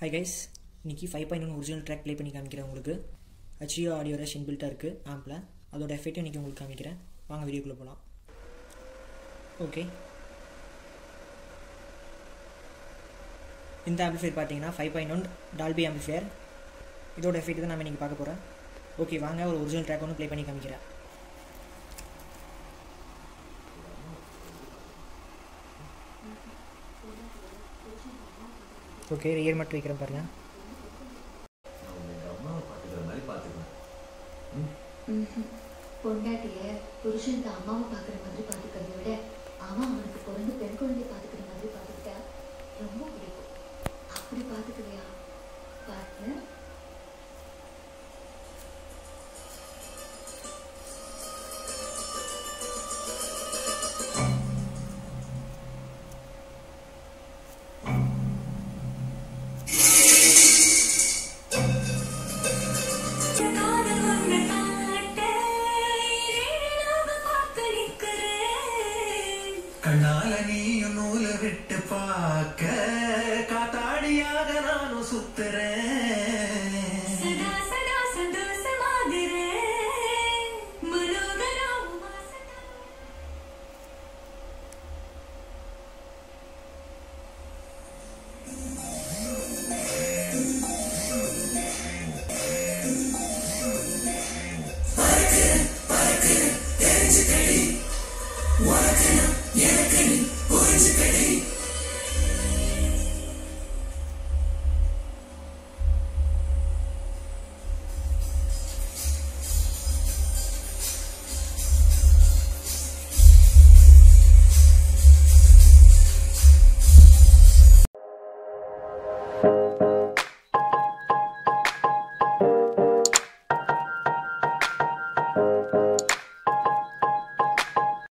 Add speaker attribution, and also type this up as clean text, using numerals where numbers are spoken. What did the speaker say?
Speaker 1: Hi guys, இன்னைக்கு 5.1 original track play பண்ணி காமிக்கிறேன் உங்களுக்கு. HDO ஆடியோ ரஷ் இன்பில்ட்டா இருக்கு ஆம்ப்ல. அதோட எஃபெக்ட் இன்னைக்கு உங்களுக்கு காமிக்கிறேன். வாங்க வீடியோக்குள்ள போலாம். ஓகே. இந்த ஆம்பிளிஃபையர் பாத்தீங்கன்னா 5.1 Dolby Amplifier. இதோட எஃபெக்ட் தான் நாம இன்னைக்கு பார்க்க போறோம். ஓகே, வாங்க ஒரு ஒரிஜினல் ட்ராக் ஒன்னு ப்ளே பண்ணி காமிக்கிறேன். ஓகே, ரியர் மட்டும் வைக்கிறேன் பாருங்க.
Speaker 2: பொண்டாட்டிய புருஷனுக்கு அம்மாவை பார்க்குற மாதிரி பார்த்துக்கிறத விட அவனுக்கு பிறந்து பெண் குழந்தை பார்த்துக்கிற மாதிரி பார்த்துக்கிட்டா ரொம்ப பிடிக்கும். அப்படி பார்த்துக்கிறியா பார்ட்னர்?
Speaker 3: கண்ணால நீயும் நூலை விட்டு பார்க்க காத்தாடியாக நானும் சுத்துறேன்.